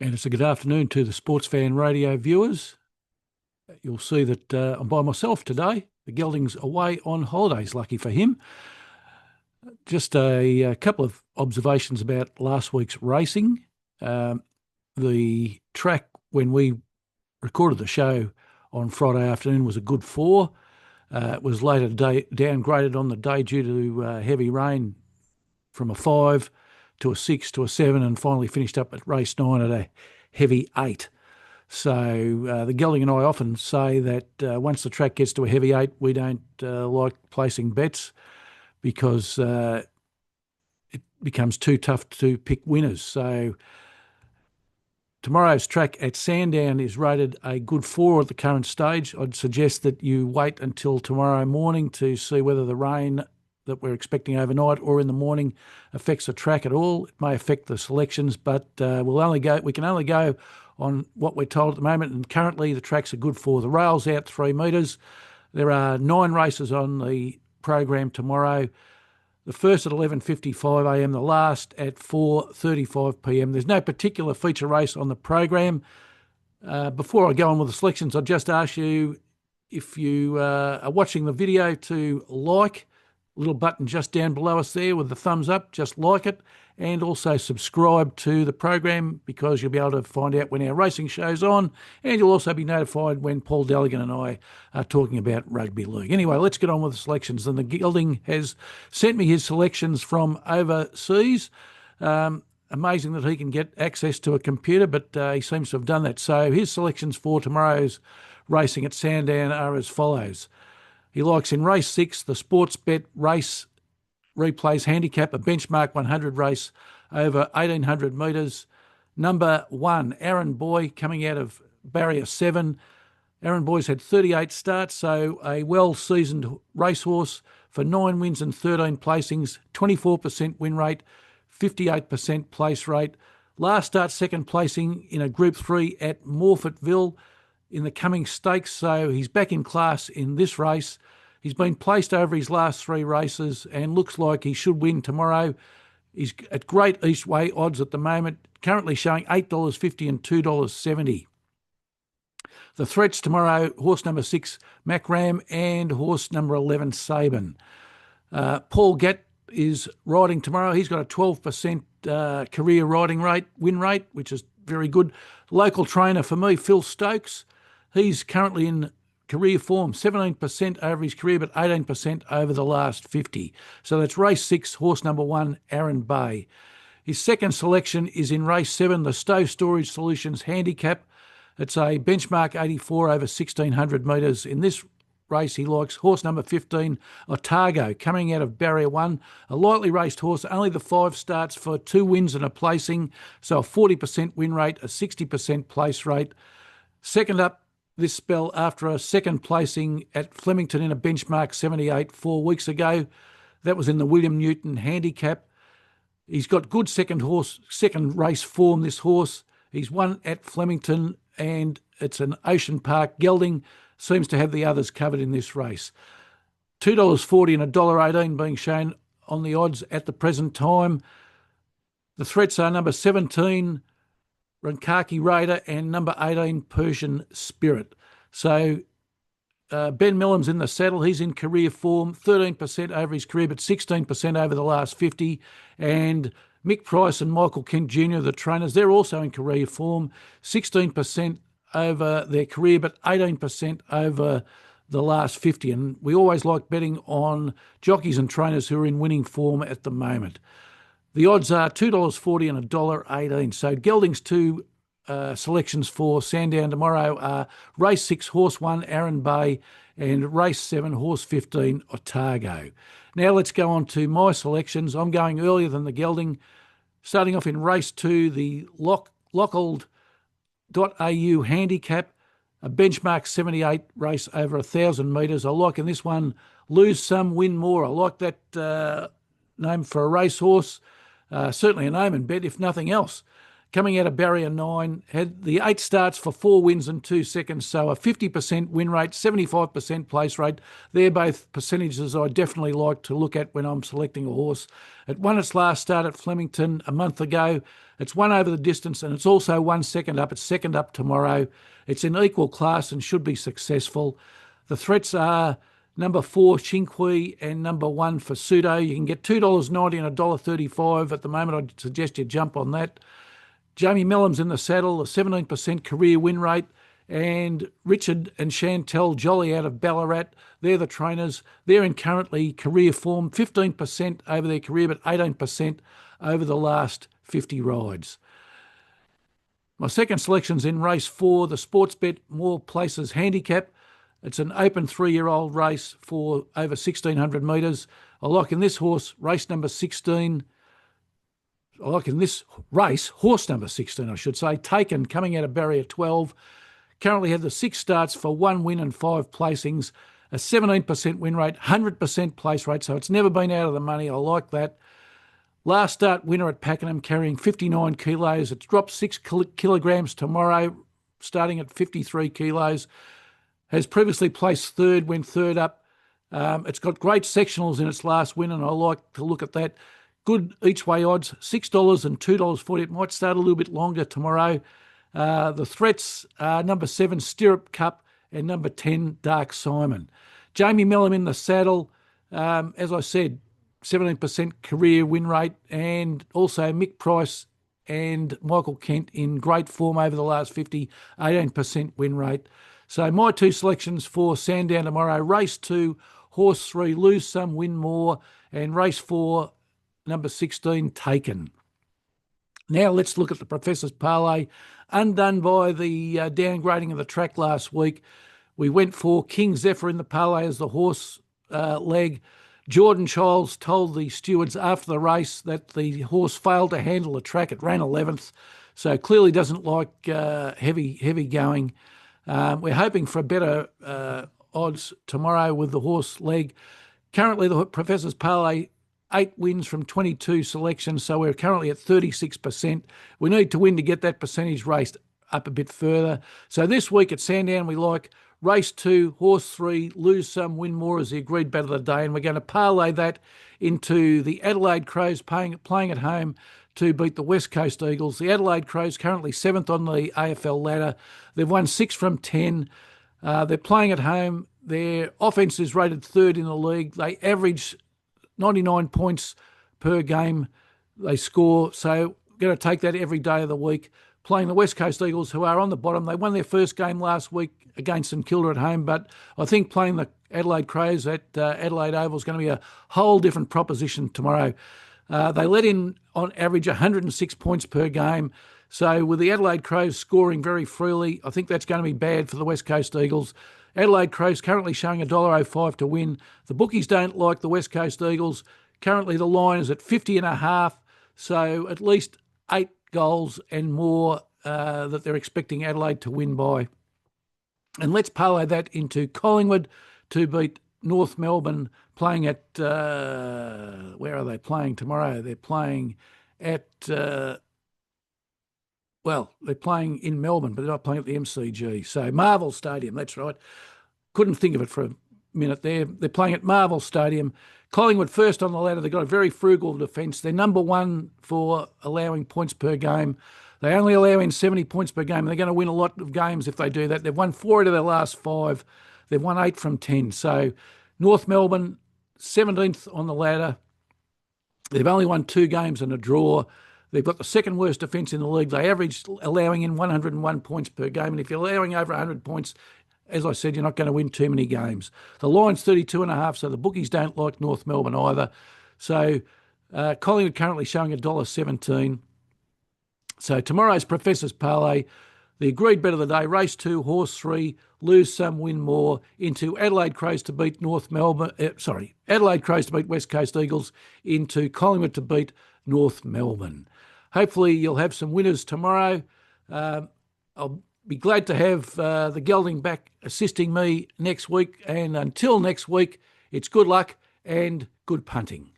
And it's a good afternoon to the Sportsfan radio viewers. You'll see that I'm by myself today. The Gelding's away on holidays, lucky for him. Just a couple of observations about last week's racing. The track, when we recorded the show on Friday afternoon, was a good 4. It was later downgraded on the day due to heavy rain from a 5 to a 6 to a 7, and finally finished up at race 9 at a heavy 8. So the Gelding and I often say that once the track gets to a heavy 8, we don't like placing bets because it becomes too tough to pick winners. So tomorrow's track at Sandown is rated a good 4 at the current stage. I'd suggest that you wait until tomorrow morning to see whether the rain that we're expecting overnight or in the morning affects the track at all. It may affect the selections, but we can only go on what we're told at the moment, and currently the track's a good 4. The rail's out 3 metres. There are 9 races on the program tomorrow. The first at 11:55am, the last at 4:35pm. There's no particular feature race on the program. Before I go on with the selections, I'll just ask you, if you are watching the video, to like. Little button just down below us there with the thumbs up, just like it, and also subscribe to the program, because you'll be able to find out when our racing show's on, and you'll also be notified when Paul Deligan and I are talking about rugby league. Anyway, let's get on with the selections. And the Gelding has sent me his selections from overseas. Amazing that he can get access to a computer, but he seems to have done that. So his selections for tomorrow's racing at Sandown are as follows. He likes in race 6, the Sportsbet race replays handicap, a benchmark 100 race over 1,800 metres. Number 1, Aaron Boy, coming out of barrier 7. Aaron Boy's had 38 starts, so a well-seasoned racehorse for 9 wins and 13 placings, 24% win rate, 58% place rate. Last start, second placing in a Group 3 at Morfettville in the coming stakes, so he's back in class in this race. He's been placed over his last 3 races and looks like he should win tomorrow. He's at Great East Way odds at the moment, currently showing $8.50 and $2.70. The threats tomorrow, horse number 6, Macram, and horse number 11, Sabin. Paul Gatt is riding tomorrow. He's got a 12% career win rate, which is very good. Local trainer for me, Phil Stokes. He's currently in career form, 17% over his career, but 18% over the last 50. So that's race 6, horse number 1, Aaron Bay. His second selection is in race 7, the Stowe Storage Solutions Handicap. It's a benchmark 84 over 1,600 metres. In this race, he likes horse number 15, Otago, coming out of barrier 1. A lightly raced horse, only the 5 starts for 2 wins and a placing, so a 40% win rate, a 60% place rate. Second up this spell after a second placing at Flemington in a benchmark 78 4 weeks ago. That was in the William Newton Handicap. He's got good second race form, this horse. He's won at Flemington, and it's an Ocean Park. Gelding seems to have the others covered in this race. $2.40 and $1.18 being shown on the odds at the present time. The threats are number 17, Rankaki Raider, and number 18, Persian Spirit. So Ben Millam's in the saddle. He's in career form, 13% over his career, but 16% over the last 50. And Mick Price and Michael Kent Jr., the trainers, they're also in career form, 16% over their career, but 18% over the last 50. And we always like betting on jockeys and trainers who are in winning form at the moment. The odds are $2.40 and $1.18. So Gelding's 2 selections for Sandown tomorrow are race 6, horse 1, Aaron Bay, and race 7, horse 15, Otago. Now let's go on to my selections. I'm going earlier than the Gelding. Starting off in race 2, the Lockald.au handicap, a benchmark 78 race over 1,000 metres. I like in this one, lose some, win more. I like that name for a racehorse. Certainly a name and bet, if nothing else. coming out of barrier 9, had the 8 starts for 4 wins and 2 seconds, so a 50% win rate, 75% place rate. They're both percentages I definitely like to look at when I'm selecting a horse. It won its last start at Flemington a month ago. It's won over the distance, and it's also 1 second up. It's second up tomorrow. It's in equal class and should be successful. The threats are number 4, Chinqui, and number 1 for Pseudo. You can get $2.90 and $1.35 at the moment. I'd suggest you jump on that. Jamie Mellum's in the saddle, a 17% career win rate, and Richard and Chantel Jolly out of Ballarat. They're the trainers. They're in currently career form, 15% over their career, but 18% over the last 50 rides. My second selection's in race 4, the Sportsbet More Places Handicap. It's an open 3-year-old race for over 1,600 metres. I like in this horse, race number 16. I like in this race, horse number 16, I should say, Taken, coming out of barrier 12. Currently had the 6 starts for 1 win and 5 placings, a 17% win rate, 100% place rate, so it's never been out of the money. I like that. Last start winner at Pakenham, carrying 59 kilos. It's dropped 6 kilograms tomorrow, starting at 53 kilos. Has previously placed third, went third up. It's got great sectionals in its last win, and I like to look at that. Good each way odds, $6 and $2.40. It might start a little bit longer tomorrow. The threats are number 7, Stirrup Cup, and number 10, Dark Simon. Jamie Mellum in the saddle. As I said, 17% career win rate, and also Mick Price and Michael Kent in great form over the last 50, 18% win rate. So my 2 selections for Sandown tomorrow, race 2, horse 3, Lose Some, Win More, and race 4, number 16, Taken. Now let's look at the Professor's Parlay. Undone by the downgrading of the track last week, we went for King Zephyr in the Parlay as the horse leg. Jordan Childs told the stewards after the race that the horse failed to handle the track. It ran 11th, so clearly doesn't like heavy going. We're hoping for better odds tomorrow with the horse leg. Currently, the Professor's Parlay, 8 wins from 22 selections, so we're currently at 36%. We need to win to get that percentage raced up a bit further. So this week at Sandown, we like race 2, horse 3, Lose Some, Win More as the agreed bet of the day, and we're going to parlay that into the Adelaide Crows playing at home to beat the West Coast Eagles. The Adelaide Crows currently 7th on the AFL ladder. They've won 6 from 10. They're playing at home. Their offence is rated 3rd in the league. They average 99 points per game they score. So going to take that every day of the week. Playing the West Coast Eagles, who are on the bottom. They won their first game last week against St Kilda at home, but I think playing the Adelaide Crows at Adelaide Oval is going to be a whole different proposition tomorrow. They let in, on average, 106 points per game. So with the Adelaide Crows scoring very freely, I think that's going to be bad for the West Coast Eagles. Adelaide Crows currently showing $1.05 to win. The bookies don't like the West Coast Eagles. Currently the line is at 50.5, so at least 8 goals and more that they're expecting Adelaide to win by. And let's parlay that into Collingwood to beat North Melbourne, playing at, where are they playing tomorrow? They're playing at, they're playing in Melbourne, but they're not playing at the MCG. So Marvel Stadium, that's right. Couldn't think of it for a minute there. They're playing at Marvel Stadium. Collingwood first on the ladder. They've got a very frugal defence. They're number 1 for allowing points per game. They only allow in 70 points per game. They're going to win a lot of games if they do that. They've won 4 out of their last 5. They've won 8 from 10. So North Melbourne, 17th on the ladder. They've only won 2 games and a draw. They've got the second worst defence in the league. They average allowing in 101 points per game. And if you're allowing over 100 points, as I said, you're not going to win too many games. The line's 32.5, so the bookies don't like North Melbourne either. So Collingwood currently showing $1.17. So tomorrow's Professor's Parlay, the agreed bet of the day, race 2, horse 3, Lose Some, Win More, into Adelaide Crows to beat Adelaide Crows to beat West Coast Eagles, into Collingwood to beat North Melbourne. Hopefully you'll have some winners tomorrow. I'll be glad to have the Gelding back assisting me next week. And until next week, it's good luck and good punting.